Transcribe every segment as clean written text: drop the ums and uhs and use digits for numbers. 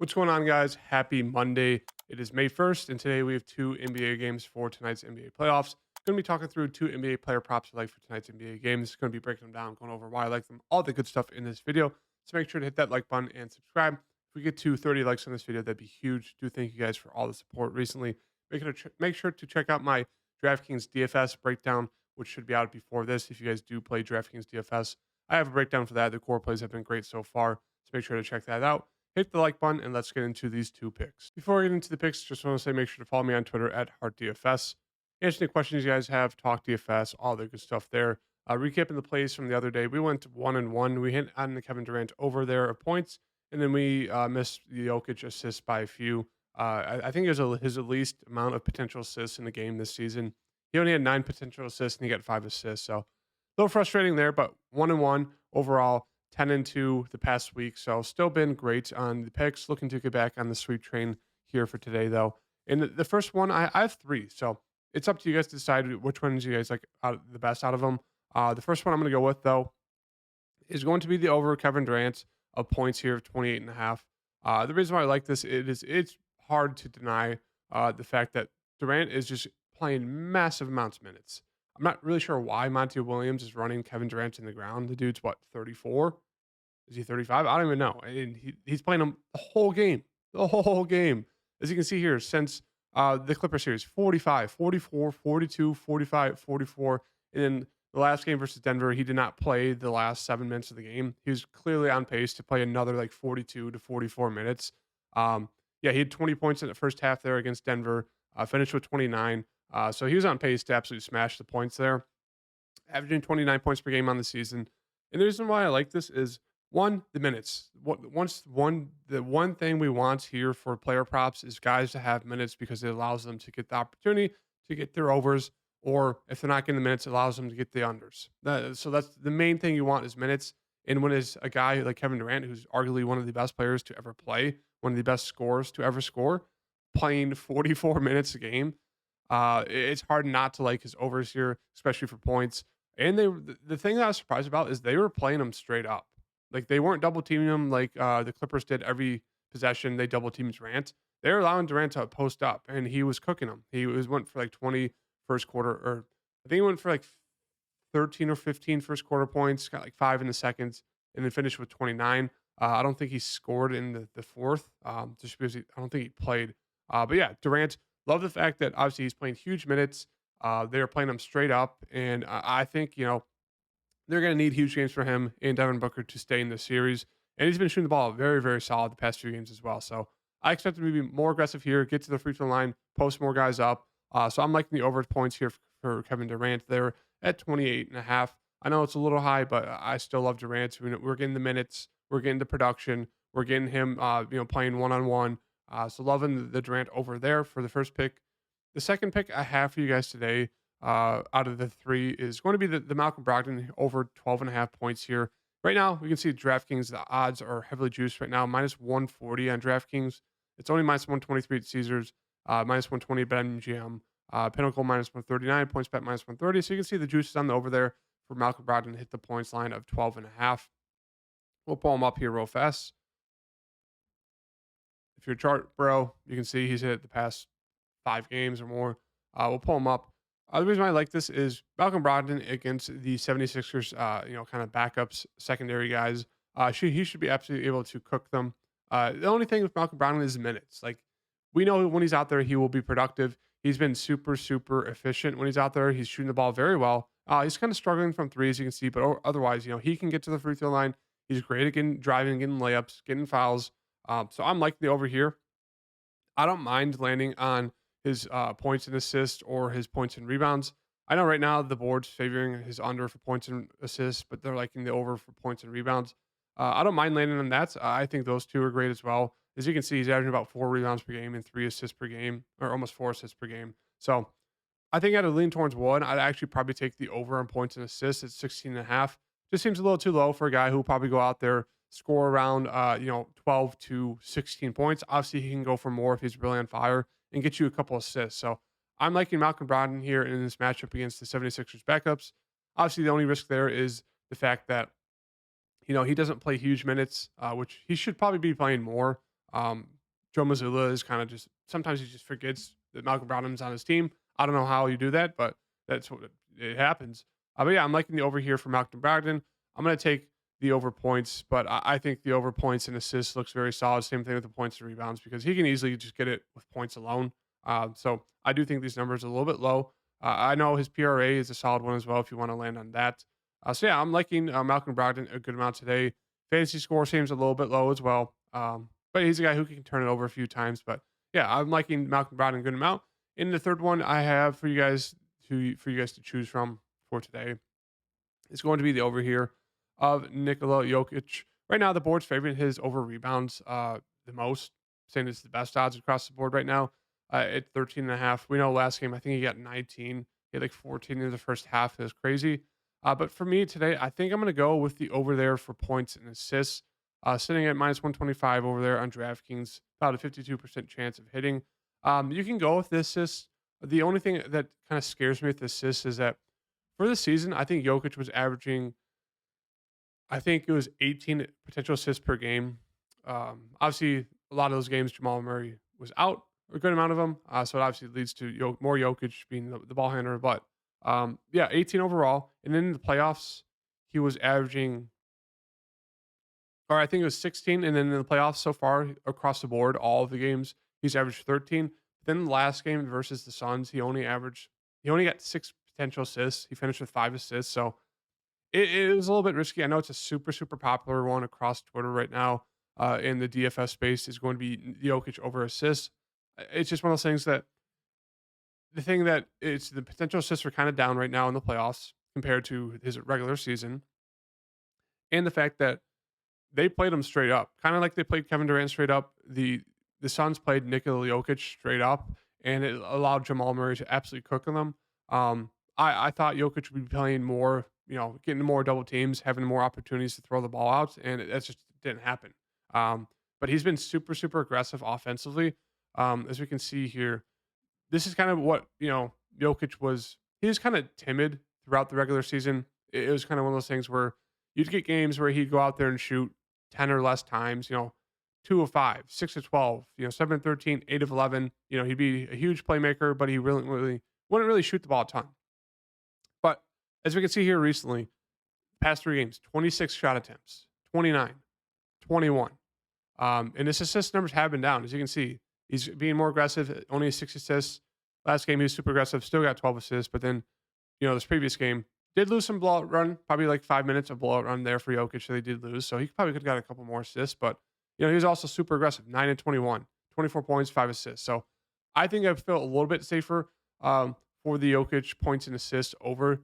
What's going on, guys? Happy Monday. It is May 1st, and today we have two NBA games for tonight's NBA playoffs. Going to be talking through two NBA player props I like for tonight's NBA games. Going to be breaking them down, going over why I like them, all the good stuff in this video. So make sure to hit that like button and subscribe. If we get to 30 likes on this video, that'd be huge. Do thank you guys for all the support recently. Make sure to check out my DraftKings DFS breakdown, which should be out before this. If you guys do play DraftKings DFS, I have a breakdown for that. The core plays have been great so far, so make sure to check that out. Hit the like button and let's get into these two picks. Before I get into the picks, just want to say make sure to follow me on Twitter at HeartDFS. Answer any questions you guys have, talk DFS, all the good stuff there. Recapping the plays from the other day, we went 1-1. We hit on the Kevin Durant over there of points, and then we missed the Jokic assist by a few. I think it was his least amount of potential assists in the game this season. He only had 9 potential assists and he got 5 assists. So a little frustrating there, but 1-1 overall. 10-2 the past week, so still been great on the picks. Looking to get back on the sweep train here for today, though. And the first one, I have 3, so it's up to you guys to decide which ones you guys like the best out of them. The first one I'm going to go with, though, is going to be the over Kevin Durant of points here of 28.5. The reason why I like this, it's hard to deny the fact that Durant is just playing massive amounts of minutes. I'm not really sure why Monty Williams is running Kevin Durant in the ground. The dude's what, 34? Is he 35? I don't even know. And he's playing him the whole game. The whole game. As you can see here, since the Clipper series, 45, 44, 42, 45, 44. And then the last game versus Denver, he did not play the last 7 minutes of the game. He was clearly on pace to play another like 42 to 44 minutes. Yeah, he had 20 points in the first half there against Denver, finished with 29. So he was on pace to absolutely smash the points there, averaging 29 points per game on the season. And the reason why I like this is one, the minutes. The one thing we want here for player props is guys to have minutes because it allows them to get the opportunity to get their overs, or if they're not getting the minutes, it allows them to get the unders. So that's the main thing you want is minutes. And when is a guy like Kevin Durant, who's arguably one of the best players to ever play, one of the best scorers to ever score, playing 44 minutes a game, it's hard not to like his overs here, especially for points. And the thing that I was surprised about is they were playing him straight up. Like they weren't double teaming him like the Clippers did every possession. They double teamed Durant. They were allowing Durant to post up, and he was cooking them. Went for like 20 first quarter, or I think he went for like 13 or 15 first quarter points. Got like 5 in the seconds, and then finished with 29. I don't think he scored in the fourth, just because I don't think he played. But yeah, Durant. Love the fact that obviously he's playing huge minutes. They're playing him straight up, and I think they're going to need huge games for him and Devin Booker to stay in the series. And he's been shooting the ball very, very solid the past few games as well. So I expect him to be more aggressive here, get to the free throw line, post more guys up. So I'm liking the over points here for Kevin Durant there at 28.5. I know it's a little high, but I still love Durant. We're getting the minutes, we're getting the production, we're getting him, playing one-on-one. So loving the Durant over there for the first pick. The second pick I have for you guys today, out of the 3, is going to be the Malcolm Brogdon over 12.5 points here. Right now, we can see DraftKings, the odds are heavily juiced right now, minus 140 on DraftKings. It's only minus 123 at Caesars, minus 120 at BetMGM, Pinnacle minus 139, PointsBet minus 130. So you can see the juices on the over there for Malcolm Brogdon to hit the points line of 12.5. We'll pull him up here real fast. If you're a chart bro, you can see he's hit the past 5 games or more. We'll pull him up. The reason why I like this is Malcolm Brogdon against the 76ers, kind of backups, secondary guys. He should be absolutely able to cook them. The only thing with Malcolm Brogdon is minutes. Like, we know when he's out there, he will be productive. He's been super, super efficient when he's out there. He's shooting the ball very well. He's kind of struggling from 3, as you can see, but otherwise, he can get to the free throw line. He's great at driving, getting layups, getting fouls. So I'm liking the over here. I don't mind landing on his points and assists or his points and rebounds. I know right now the board's favoring his under for points and assists, but they're liking the over for points and rebounds. I don't mind landing on that. I think those two are great as well. As you can see, he's averaging about 4 rebounds per game and 3 assists per game, or almost 4 assists per game. So I think I'd lean towards one. I'd actually probably take the over on points and assists at 16.5. Just seems a little too low for a guy who will probably go out there, score around 12 to 16 points. Obviously, he can go for more if he's really on fire and get you a couple assists. So I'm liking Malcolm Brogdon here in this matchup against the 76ers backups. Obviously, the only risk there is the fact that he doesn't play huge minutes, which he should probably be playing more. Um, Joe Mazzulla is kind of just sometimes he just forgets that Malcolm Brogdon's on his team. I don't know how you do that, but that's what it happens. But yeah, I'm liking the over here for Malcolm Brogdon. I'm going to take the over points, but I think the over points and assists looks very solid. Same thing with the points and rebounds because he can easily just get it with points alone. So I do think these numbers are a little bit low. I know his PRA is a solid one as well if you want to land on that. So yeah, I'm liking Malcolm Brogdon a good amount today. Fantasy score seems a little bit low as well, but he's a guy who can turn it over a few times. But yeah, I'm liking Malcolm Brogdon a good amount. In the third one, I have for you guys to choose from for today. It's going to be the over here of Nikola Jokic. Right now, the board's favoring his over rebounds the most, saying it's the best odds across the board right now at 13.5. We know last game, I think he got 19. He had like 14 in the first half. It was crazy. But for me today, I think I'm going to go with the over there for points and assists. Sitting at minus 125 over there on DraftKings, about a 52% chance of hitting. You can go with the assists. The only thing that kind of scares me with the assists is that for the season, I think Jokic was averaging, I think it was 18 potential assists per game. Obviously, a lot of those games, Jamal Murray was out a good amount of them. So it obviously leads to more Jokic being the ball handler. But yeah, 18 overall. And then in the playoffs, he was averaging, or I think it was 16. And then in the playoffs so far across the board, all of the games, he's averaged 13. Then the last game versus the Suns, he only got 6 potential assists. He finished with 5 assists. So it was a little bit risky. I know it's a super, super popular one across Twitter right now in the DFS space is going to be Jokic over assists. It's just one of those things that the thing that it's the potential assists are kind of down right now in the playoffs compared to his regular season. And the fact that they played him straight up, kind of like they played Kevin Durant straight up. The Suns played Nikola Jokic straight up, and it allowed Jamal Murray to absolutely cook on them. I thought Jokic would be playing more, getting more double teams, having more opportunities to throw the ball out, and that just didn't happen. But he's been super, super aggressive offensively. As we can see here, this is kind of what, Jokic was. He was kind of timid throughout the regular season. It was kind of one of those things where you'd get games where he'd go out there and shoot 10 or less times, 2 of 5, 6 of 12, 7 of 13, 8 of 11. He'd be a huge playmaker, but he really wouldn't really shoot the ball a ton. But as we can see here recently, past 3 games, 26 shot attempts, 29, 21. And his assist numbers have been down. As you can see, he's being more aggressive, only 6 assists. Last game, he was super aggressive, still got 12 assists. But then, this previous game, did lose some blowout run, probably like 5 minutes of blowout run there for Jokic. So they did lose. So he probably could have got a couple more assists. But, he was also super aggressive, 9 and 21, 24 points, 5 assists. So I think I feel a little bit safer for the Jokic points and assists over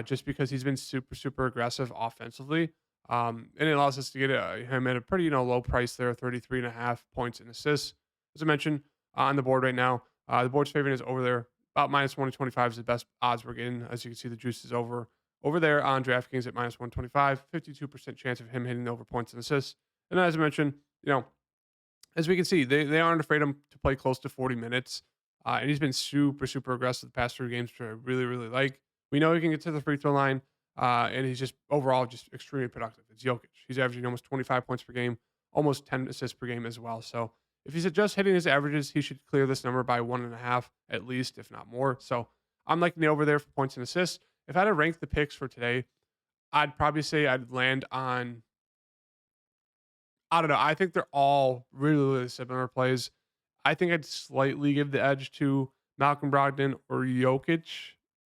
just because he's been super, super aggressive offensively. And it allows us to get him at a pretty, low price there, 33.5 points and assists. As I mentioned on the board right now, the board's favorite is over there. About minus 125 is the best odds we're getting. As you can see, the juice is over there on DraftKings at minus 125, 52% chance of him hitting over points and assists. And as I mentioned, as we can see, they aren't afraid of him to play close to 40 minutes. And he's been super, super aggressive the past 3 games, which I really, really like. We know he can get to the free throw line, and he's just overall just extremely productive. It's Jokic. He's averaging almost 25 points per game, almost 10 assists per game as well. So if he's just hitting his averages, he should clear this number by 1.5 at least, if not more. So I'm liking the over there for points and assists. If I had to rank the picks for today, I'd probably say I'd land on, I don't know. I think they're all really, really similar plays. I think I'd slightly give the edge to Malcolm Brogdon or Jokic,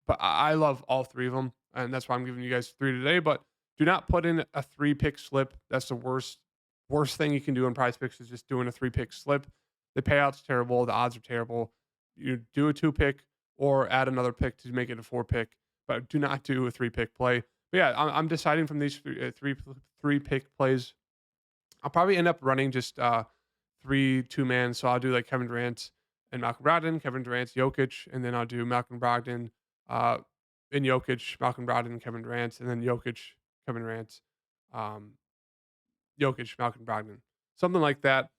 but I love all 3 of them, and that's why I'm giving you guys 3 today. But do not put in a 3-pick slip. That's the worst thing you can do in PrizePicks is just doing a 3-pick slip. The payout's terrible. The odds are terrible. You do a 2-pick or add another pick to make it a 4-pick, but do not do a 3-pick play. But yeah, I'm deciding from these three-pick plays. I'll probably end up running just 3 2-man. So I'll do like Kevin Durant and Malcolm Brogdon, Kevin Durant, Jokic, and then I'll do Malcolm Brogdon uh, and Jokic, Malcolm Brogdon, Kevin Durant, and then Jokic, Kevin Durant, um, Jokic, Malcolm Brogdon, something like that.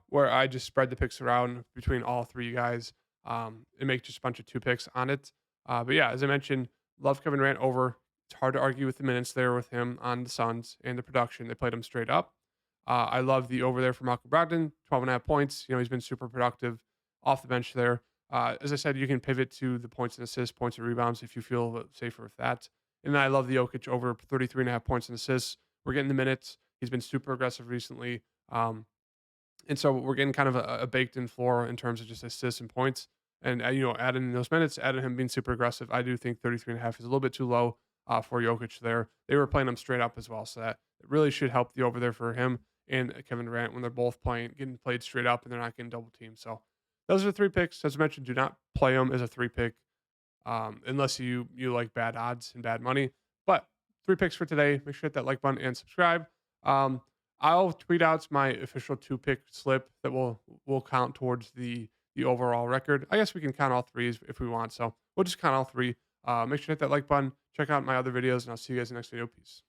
Where I just spread the picks around between all 3 guys and make just a bunch of 2 picks on it. But yeah, as I mentioned, love Kevin Durant over. It's hard to argue with the minutes there with him on the Suns and the production. They played him straight up. I love the over there for Malcolm Brogdon, 12.5 points. He's been super productive off the bench there. As I said, you can pivot to the points and assists, points and rebounds if you feel safer with that. And then I love the Jokic over 33.5 points and assists. We're getting the minutes. He's been super aggressive recently. And so we're getting kind of a baked in floor in terms of just assists and points. And, adding in those minutes, adding him being super aggressive, I do think 33.5 is a little bit too low for Jokic there. They were playing him straight up as well. So that it really should help the over there for him and Kevin Durant when they're both getting played straight up and they're not getting double teamed. So those are the 3 picks. As I mentioned, do not play them as a 3 pick unless you like bad odds and bad money. But 3 picks for today. Make sure to hit that like button and subscribe. Um, I'll tweet out my official 2 pick slip that will count towards the overall record. I guess we can count all three if we want. So we'll just count all three. Make sure to hit that like button. Check out my other videos, and I'll see you guys in the next video. Peace.